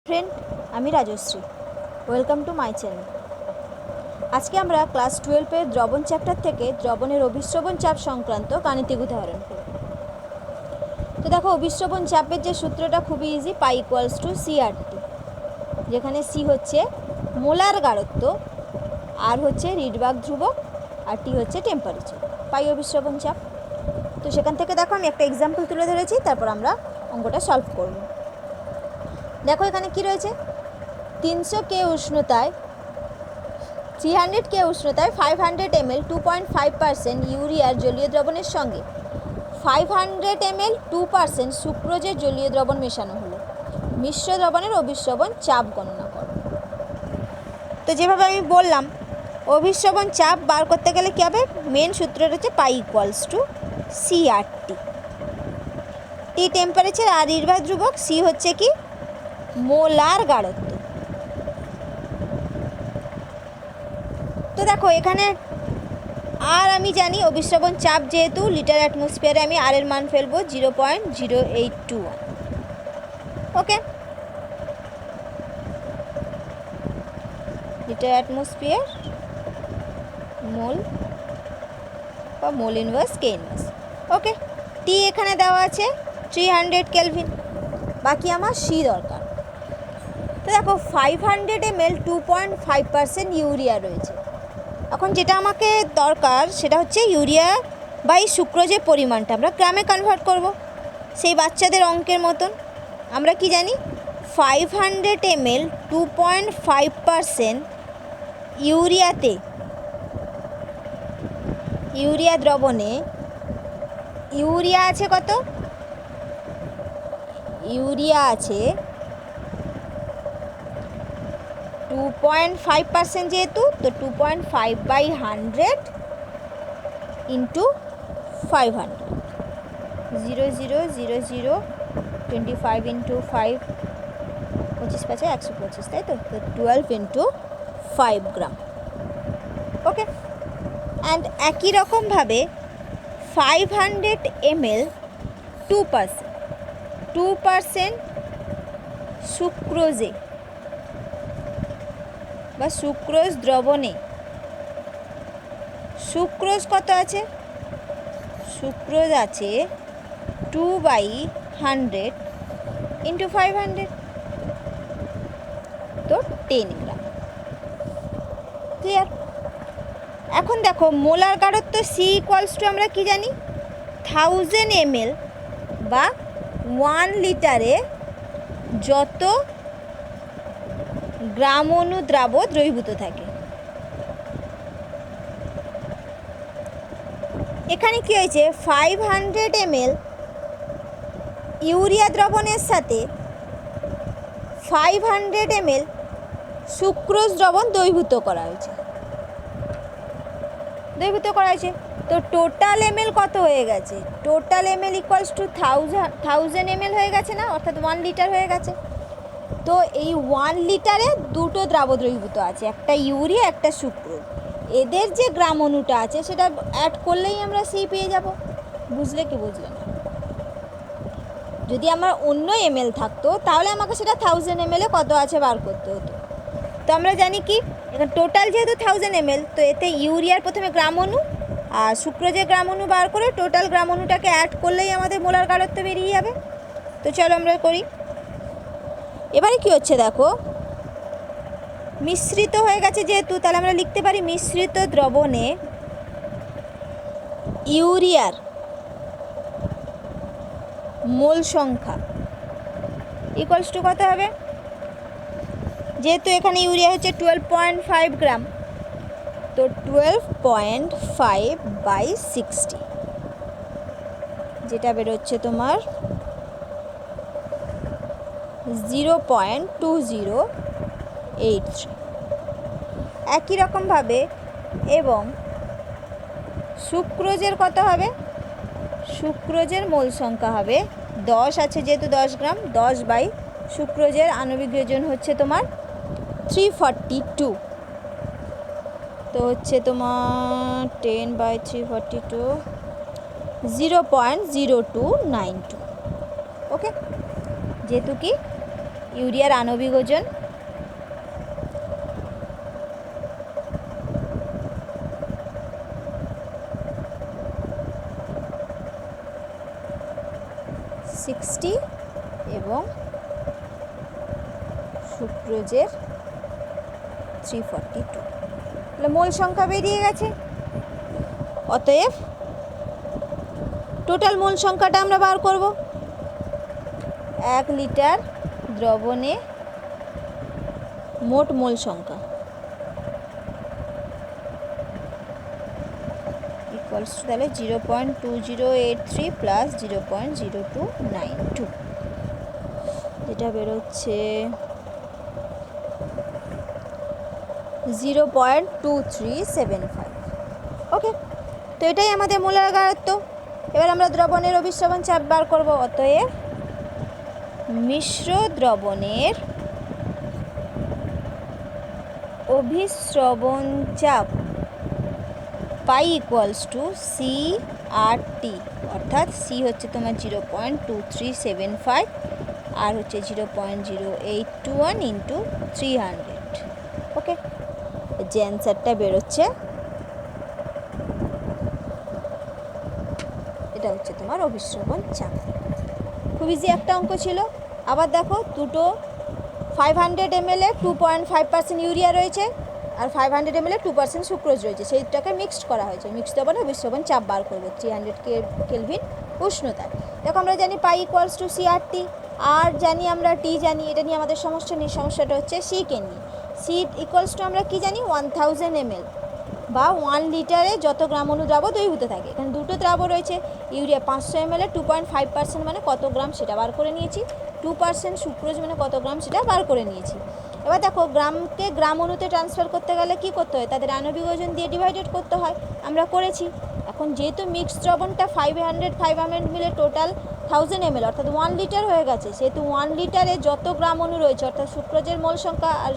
Friend, আমি Rajashree. Welcome to my channel. আজকে আমরা ক্লাস 12-এর দ্রবণ চ্যাপ্টার থেকে দ্রবণের অভিস্রবণ চাপ সংক্রান্ত গাণিতিক উদাহরণ করব। তো দেখো, অভিস্রবণ চাপের যে সূত্রটা খুবই easy, pi equals to CRT, যেখানে সি হচ্ছে মোলার গাঢ়ত্ব, আর হচ্ছে রিডবার্গ ধ্রুবক, আর টি হচ্ছে টেম্পারেচার। পাই অভিস্রবণ চাপ। তো সেখান থেকে দেখো আমি একটা এক্সাম্পল তুলে ধরেছি, তারপর আমরা অঙ্কটা সলভ করব। দেখো এখানে কি রয়েছে, 300 K উষ্ণতায় 300 K উষ্ণতায় 500 ml 2.5% ইউরিয়ার জলীয় দ্রবণের সঙ্গে 500 ml 2% সুক্রোজের জলীয় দ্রবণ মেশানো হলো। মিশ্র দ্রবণের অভিস্রবণ চাপ গণনা করো। তো যেভাবে আমি বললাম, অভিস্রবণ চাপ বার করতে গেলে কী হবে, মেন সূত্রটা হচ্ছে pi equals to CRT। T temperature, আর রিডবার্গ ধ্রুবক, সি হচ্ছে কি মোলার গাঢ়ত্ব। তো দেখো এখানে আর আমি জানি অভিস্রবণ চাপ যেহেতু লিটার অ্যাটমসফিয়ারে, আমি আর এর মান ফেলবো 0.0821। ওকে, লিটার অ্যাটমসফিয়ার মোল বা মোল ইনভার্স কে ইনভার্স। ওকে, টি এখানে দেওয়া আছে 300 কেলভিন, বাকি আমার সি দরকার। তো দেখো 500 ml 2.5% ইউরিয়া রয়েছে। এখন যেটা আমাকে দরকার সেটা হচ্ছে ইউরিয়া বাই সুক্রোজের পরিমাণটা আমরা গ্রামে কনভার্ট করব, সেই বাচ্চাদের অঙ্কের মতন। আমরা কি জানি, 500 ml 2.5% ইউরিয়াতে, ইউরিয়া দ্রবণে ইউরিয়া আছে কত, ইউরিয়া আছে 2.5% যেহেতু, তো 2.5/100 ইন্টু 500, 0000 25 ইন্টু 5, 25 125, তাই তো 12 ইন্টু 5 গ্রাম। ওকে, অ্যান্ড একই রকমভাবে 500 ml 2% সুক্রোজে বা সুক্রোজ দ্রবণে, সুক্রোজ কত আছে, সুক্রোজ আছে 2/100 ইন্টু 500, তো 10 গ্রাম। ক্লিয়ার? এখন দেখো মোলার গাঢ়ত্ব সি ইকুয়ালস টু আমরা কি জানি, 1000 ml বা 1 লিটারে যত গ্রাম অণু দ্রাব দ্রবীভূত থাকে। এখানে কি হয়েছে, 500 ml ইউরিয়া দ্রবণের সাথে 500 ml সুক্রোজ দ্রবণ দ্রবীভূত করা হয়েছে, তো টোটাল ml কত হয়ে গেছে, total ml equals to 1000 ml হয়ে গেছে না, অর্থাৎ 1 লিটার হয়ে গেছে। তো এই 1 লিটারে দুটো দ্রাব দ্রবীভূত আছে, একটা ইউরিয়া একটা সুক্রোজ। এদের যে গ্রাম অণুটা আছে সেটা অ্যাড করলেই আমরা সেই পেয়ে যাব। বুঝলে কি বুঝলে না? যদি আমার অন্য ml থাকতো তাহলে আমাকে সেটা 1000 ml কত আছে বার করতে হতো। তো আমরা জানি কি, এখানে টোটাল যেহেতু 1000 ml, তো এতে ইউরিয়ার প্রথমে গ্রাম অণু আর সুক্রোজের গ্রাম অণু বার করে টোটাল গ্রাম অণুটাকে অ্যাড করলেই আমাদের মোলার গাঢ়ত্ব বেরিয়ে যাবে। তো চলো আমরা করি। এবারে কি হচ্ছে দেখো, মিশ্রিত হয়ে গেছে যেহেতু, তাহলে আমরা লিখতে পারি মিশ্রিত দ্রবণে ইউরিয়ার মোল সংখ্যা ইকুয়ালস টু কত হবে, যেহেতু এখানে ইউরিয়া হচ্ছে 12.5 গ্রাম, তো 12.5/60, যেটা বেরোচ্ছে তোমার 0.2083। একই রকমভাবে এবং সুক্রোজের কত হবে, সুক্রোজের মোল সংখ্যা হবে 10 আছে যেহেতু 10 গ্রাম, 10 সুক্রোজের আণবিক যোজন হচ্ছে তোমার 342, তো হচ্ছে তোমার 10/342, 0.0292। ওকে, যেহেতু কি ইউরিয়ার আণবিক ওজন, এবং সুক্রোজের 342। তাহলে মোল সংখ্যা বেরিয়ে গেছে। অতএব টোটাল মোল সংখ্যাটা আমরা বার করব। 1 লিটার দ্রবণে মোট মোল সংখ্যা ইকুয়ালস টু তাহলে 0.2083 প্লাস 0.0292, যেটা বেরোচ্ছে 0.2375। ওকে, তো এটাই আমাদের মোলার ঘনত্ব। এবার আমরা দ্রবণের অভিস্রবণ চাপ বার করব। অতএব মিশ্র দ্রবণের অভিস্রবণ চাপ পাই ইকুয়ালস টু CRT, অর্থাৎ সি হচ্ছে তোমার 0.2375 আর হচ্ছে 0.0821 ইন্টু 300। ওকে, যে অ্যান্সারটা বেরোচ্ছে এটা হচ্ছে তোমার অভিস্রবণ চাপ। খুব ইজি একটা অঙ্ক ছিল। আবার দেখো, দুটো 500 ml 2.5% ইউরিয়া রয়েছে, আর 500 ml 2% সুক্রোজ রয়েছে, সেইটাকে মিক্সড করা হয়েছে। মিক্সড দ্রবণে অভিস্রবণ চাপ বার করবো 300 কেলভিন উষ্ণতায়। দেখো, আমরা জানি পাই ইকুয়ালস টু CRT, আর জানি আমরা টি জানি। এটা নিয়ে আমাদের সমস্যা নেই, সমস্যাটা হচ্ছে সি কে নিয়ে। সি ইকুয়ালস টু আমরা কি জানি, 1000 ml বা 1 লিটারে যত গ্রাম অণু দ্রাবক দ্রবীভূত থাকে। এখানে দুটো দ্রাবক রয়েছে, ইউরিয়া 500 ml 2.5% মানে কত গ্রাম সেটা বার করে নিয়েছি, 2% সুক্রোজ মানে কত গ্রাম সেটা বার করে নিয়েছি। এবার দেখো, গ্রামকে গ্রাম অণুতে ট্রান্সফার করতে গেলে কি করতে হয়, তাদের আণবিক ওজন দিয়ে ডিভাইডেড করতে হয়, আমরা করেছি। এখন যেহেতু মিক্সড দ্রবণটা 500 মিলে টোটাল 1000 ml অর্থাৎ 1 লিটার হয়ে গেছে, সেহেতু 1 লিটারে যত গ্রাম অণু রয়েছে অর্থাৎ সুক্রোজের মোল সংখ্যা আর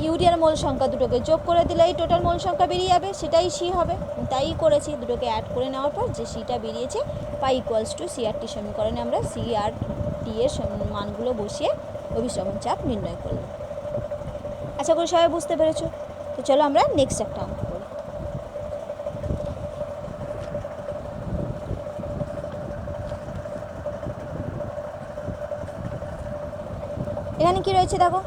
ইউরিয়ার মোল সংখ্যা দুটোকে যোগ করে দিলেই টোটাল মোল সংখ্যা বেরিয়ে যাবে, সেটাই সি হবে। তাই করেছি, দুটোকে অ্যাড করে নেওয়ার পর যে সিটা বেরিয়েছে পাই ইকুয়ালস টু CRT সমীকরণে আমরা CRT এর মানগুলো বসিয়ে অভিস্রবণ চাপ নির্ণয় করলাম। আশা করি সবাই বুঝতে পেরেছো। তো চলো আমরা নেক্সট একটা অঙ্ক করি। এখানে কি রয়েছে দেখো,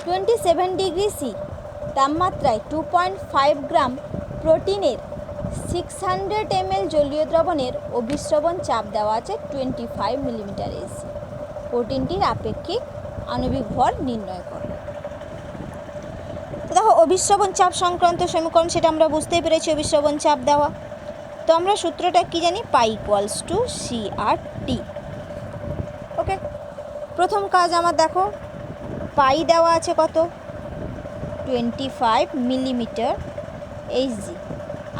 27 ডিগ্রি সি তাপমাত্রায় 2.5 গ্রাম প্রোটিনের 600 ml জলীয় দ্রবণের অভিস্রবণ চাপ দেওয়া আছে 25 মিলিমিটার এসি। প্রোটিনটির আপেক্ষিক আণবিক ভর নির্ণয় করো। তো দেখো, অভিস্রবণ চাপ সংক্রান্ত সমীকরণ সেটা আমরা বুঝতেই পেরেছি, অভিস্রবণ চাপ দেওয়া। তো আমরা সূত্রটা কি জানি, পাই ইকুয়ালস টু CRT। ওকে, প্রথম কাজ আমার দেখো, পাই দেওয়া আছে কত, 25 মিলিমিটার এইচজি।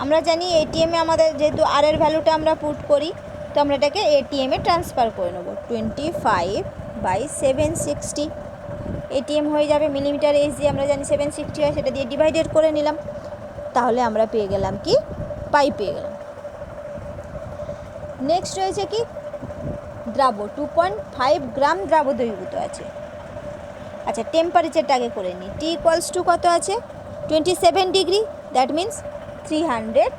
আমরা জানি এটিএমে আমাদের যেহেতু আর এর ভ্যালুটা আমরা পুট করি, তো আমরা এটাকে এটিএমে ট্রান্সফার করে নেব। 25/760 এটিএম হয়ে যাবে, মিলিমিটার এইচজি আমরা জানি 760 হয়, সেটা দিয়ে ডিভাইডেড করে নিলাম। তাহলে আমরা পেয়ে গেলাম কি, পাই পেয়ে গেলাম। নেক্সট রয়েছে কি, দ্রাব 2.5 গ্রাম দ্রাব দ্রবীভূত আছে। আচ্ছা, টেম্পারেচারটা আগে করে নিই। টি ইকুয়ালস টু কত আছে, 27 ডিগ্রি, দ্যাট মিন্স 300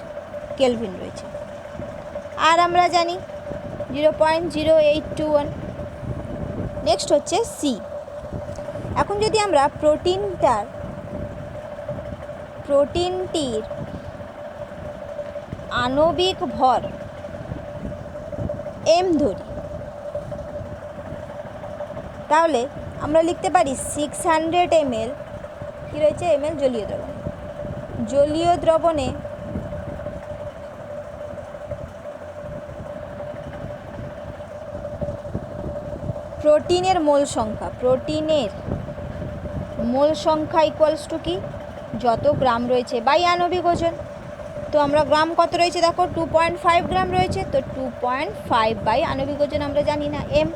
কেলভিন রয়েছে। আর আমরা জানি 0.0821। নেক্সট হচ্ছে সি। এখন যদি আমরা প্রোটিনটির আণবিক ভর এম ধরি, তাহলে আমরা লিখতে পারি 600 ml কী রয়েছে, ml জলীয় দ্রবণে প্রোটিনের মোল সংখ্যা ইকুয়ালস টু কি, যত গ্রাম রয়েছে বাই আণবিক ওজন। তো আমরা গ্রাম কত রয়েছে দেখো, 2.5 গ্রাম রয়েছে, তো 2.5 বাই আণবিক ওজন আমরা জানি না এম।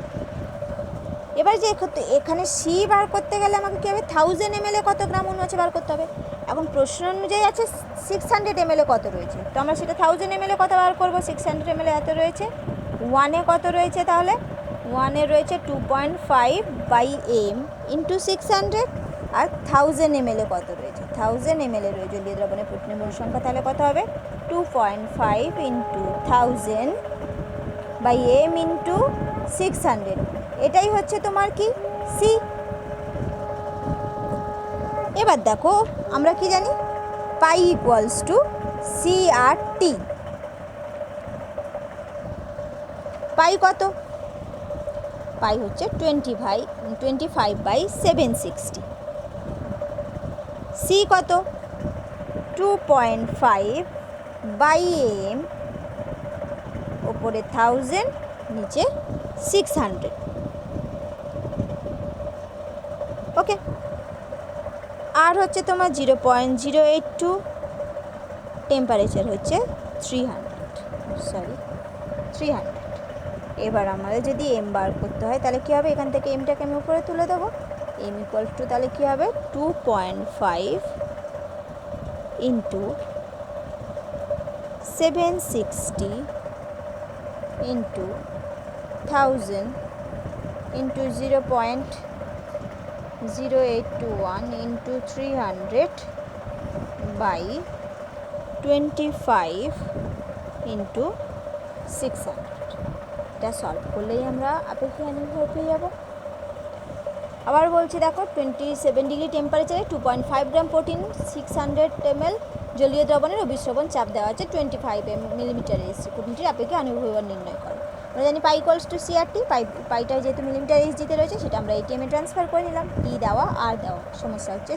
এবার যে এখানে সি বার করতে গেলে আমাকে কী হবে, 1000 ml কত গ্রাম অণু আছে বার করতে হবে। এখন প্রশ্ন অনুযায়ী আছে 600 ml কত রয়েছে, তো আমরা সেটা 1000 ml কত বার করবো, 600 ml এত রয়েছে, 1 কত রয়েছে, তাহলে ওয়ানে রয়েছে 2.5/m ইন্টু 600, আর 1000 ml কত রয়েছে, 1000 ml রয়েছে জলীয় দ্রবণে প্রোটিনের মূল সংখ্যা, তাহলে কত হবে 2.5 ইন্টু 1000/m ইন্টু 600, এটাই হচ্ছে তোমার কি সি। এবার দেখো আমরা কি জানি, পাই ইকুয়ালস টু সি আর টি। পাই কত, পাই হচ্ছে 25/760, সি কত 2.5/m, ওপরে 1000 নিচে 600। ওকে, আর হচ্ছে তোমার 0.082, টেম্পারেচার হচ্ছে 300। এবার আমাদের যদি এম বার করতে হয় তাহলে কী হবে, এখান থেকে এমটাকে আমি উপরে তুলে দেবো, এম ইকুয়াল টু তাহলে কী হবে 2.5 into 760 into 1000 into 0.0821 into 300/25 into 600। এটা সলভ করলেই আমরা আপেক্ষিক আণবিক পেয়ে যাব। আবার বলছি দেখো, 27 ডিগ্রি টেম্পারেচারে 2.5 গ্রাম প্রোটিন 600 ml জলীয় দ্রবণের অভিস্রবণ চাপ দেওয়া আছে 25 মিলিমিটার এইচ, প্রোটিনটির আপেক্ষিক আণবিক ভর নির্ণয় করো। আমরা জানি পাই ইকুয়ালস টু সি আর টি, পাইটা যেহেতু মিলিমিটার এইচ দিতে রয়েছে সেটা আমরা এটিএমে ট্রান্সফার করে নিলাম, টি দেওয়া আর দেওয়া। সমস্যা হচ্ছে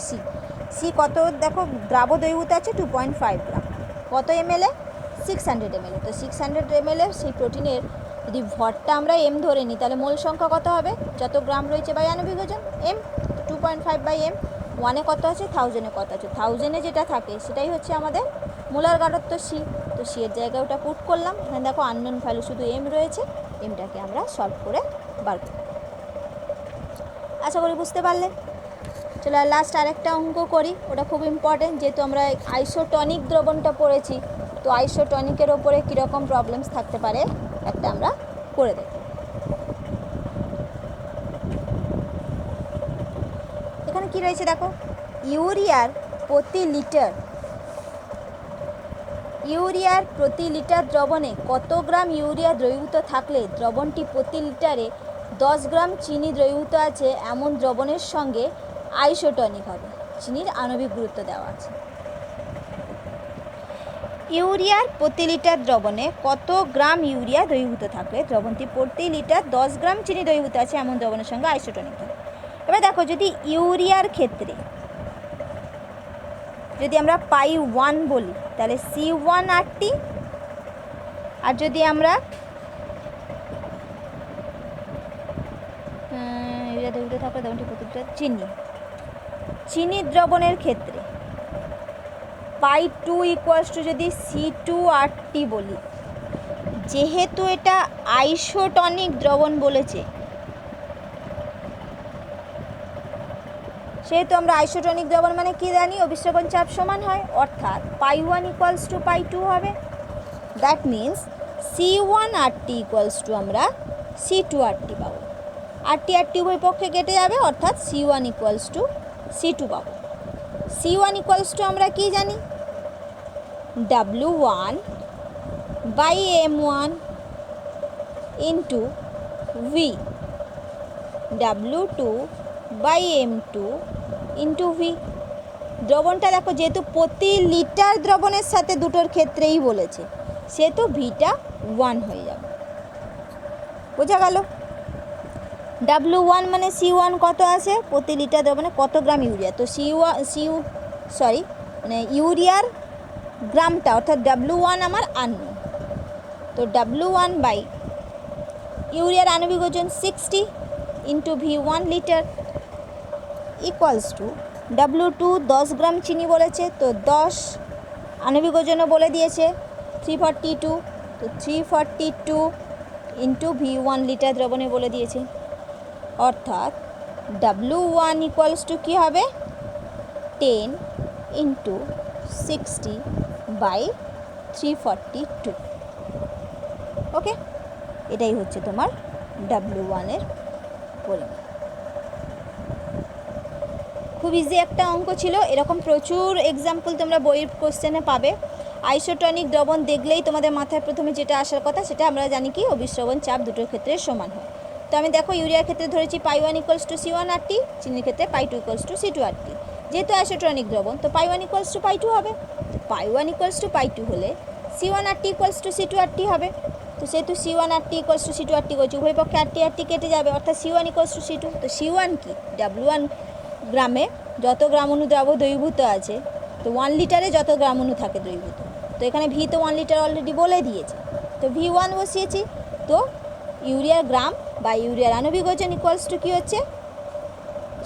সি কত, দেখো দ্রাব দ্রবীভূত আছে 2.5 গ্রাম, কত এমএলএ 600 ml, তো 600 ml সেই প্রোটিনের যদি ভরটা আমরা এম ধরে নিই তাহলে মোল সংখ্যা কত হবে, যত গ্রাম রয়েছে বাই আণবিক ওজন এম, 2.5/m, ওয়ানে কত আছে 1000-এ কত আছে, 1000-এ যেটা থাকে সেটাই হচ্ছে আমাদের মোলার গাঢ়ত্ব সি। তো সি এর জায়গায় ওটা পুট করলাম, এখানে দেখো আননোন ভ্যালু শুধু এম রয়েছে, এমটাকে আমরা সলভ করে বার করব। আশা করি বুঝতে পারলে। চলো আর লাস্ট আরেকটা অঙ্ক করি, ওটা খুব ইম্পর্টেন্ট, যেহেতু আমরা আইসোটনিক দ্রবণটা পড়েছি, তো আইসোটনিকের ওপরে কীরকম প্রবলেমস থাকতে পারে একটা আমরা করে দেব। এখানে কি রয়েছে দেখো, ইউরিয়ার প্রতি লিটার দ্রবণে কত গ্রাম ইউরিয়া দ্রবীভূত থাকলে দ্রবণটি প্রতি লিটারে 10 গ্রাম চিনি দ্রবীভূত আছে এমন দ্রবণের সঙ্গে আইসোটনিক হবে। চিনির আণবিক গুরুত্ব দেওয়া আছে। ইউরিয়ার প্রতি লিটার দ্রবণে কত গ্রাম ইউরিয়া দ্রবীভূত থাকলে দ্রবণটি প্রতি লিটার 10 গ্রাম চিনি দ্রবীভূত আছে এমন দ্রবণের সঙ্গে আইসোটনিক হবে। এবার দেখো, যদি ইউরিয়ার ক্ষেত্রে যদি আমরা পাই 1 বলি তাহলে C1R-T, আর যদি আমরা ইউরিয়া দ্রবীভূত থাকলে দ্রবণটি প্রতি লিটার চিনি দ্রবণের ক্ষেত্রে পাই 2 ইকুয়ালস টু যদি C2R-T বলি, যেহেতু এটা আইসোটনিক দ্রবণ বলেছে সেহেতু আমরা আইসোটনিক দ্রবণ মানে কি জানি, অভিস্রবণ চাপ সমান হয়, অর্থাৎ পাই 1 ইকুয়ালস টু পাই 2 হবে। That means C1R-T equals to আমরা C2R-T পাবো, আর টি উভয় পক্ষে কেটে যাবে, অর্থাৎ C1 ইকুয়ালস টু C2 পাবো। C1 ইকুয়ালস টু আমরা কি জানি, W1/M1 into V, W2/M2 into V। দ্রবণটা দেখো যেহেতু প্রতি লিটার দ্রবণের সাথে দুটোর ক্ষেত্রেই বলেছে সেহেতু Vটা 1 হয়ে যাবে। বোঝা গেল? W1 মানে C1 কত আছে প্রতি লিটার দ্রবণে কত গ্রাম ইউরিয়া, তো মানে ইউরিয়ার গ্রামটা অর্থাৎ W1 আমার আননোন, তো W1 বাই ইউরিয়ার আণবিক ওজন 60 into V1 litre equals to W2 10 গ্রাম চিনি বলেছে, তো 10 আণবিক ওজনও বলে দিয়েছে 342, তো 342 ইন্টু V1 লিটার দ্রবণে বলে দিয়েছে, অর্থাৎ W1 ইকুয়ালস টু কী হবে 10 ইন্টু 60/342। ওকে, এটাই হচ্ছে তোমার W1 এর পরিমাণ। খুব ইজি একটা অঙ্ক ছিল, এরকম প্রচুর এক্সাম্পল তোমরা বইয়ের কোশ্চেনে পাবে। আইসোটনিক দ্রবণ দেখলেই তোমাদের মাথায় প্রথমে যেটা আসার কথা সেটা আমরা জানি কি অভিস্রবণ চাপ দুটোর ক্ষেত্রে সমান হয়। তো আমি দেখো ইউরিয়ার ক্ষেত্রে ধরেছি পাই1 ইকুয়ালস টু C1RT, চিনির ক্ষেত্রে পাই2 ইকুয়ালস টু C2RT। যেহেতু আইসোটনিক দ্রবণ তো পাই1 ইকুয়ালস টু পাই2 হবে, তো পাই1 ইকুয়ালস টু পাই2 হলে C1RT ইকুয়ালস টু C2RT হবে। তো সেহেতু C1RT ইকুয়ালস টু C2RT করছি, উভয় পক্ষে RT কেটে যাবে, অর্থাৎ C1 ইকুয়ালস টু C2। তো C1 কি W1 গ্রামে যত গ্রাম অণু দ্রাবক দ্রবীভূত আছে, তো 1 লিটারে যত গ্রাম অণু থাকে দ্রবীভূত, তো এখানে ভি তো 1 লিটার অলরেডি বলে দিয়েছে, তো V1 বসিয়েছি। তো ইউরিয়ার গ্রাম বা ইউরিয়ার আণবিক ওজন ইকুয়ালস টু কী হচ্ছে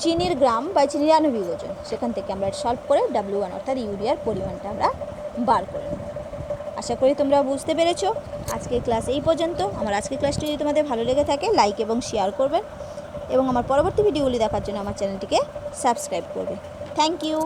চিনির গ্রাম বা চিনির আণবিক ওজন, সেখান থেকে আমরা সলভ করে W1 অর্থাৎ ইউরিয়ার পরিমাণটা আমরা বার করে নেব। আশা করি তোমরা বুঝতে পেরেছো। আজকের ক্লাস এই পর্যন্ত। আমার আজকের ক্লাসটি যদি তোমাদের ভালো লেগে থাকে লাইক এবং শেয়ার করবেন এবং আমার পরবর্তী ভিডিওগুলি দেখার জন্য আমার চ্যানেলটিকে সাবস্ক্রাইব করবে। Thank you.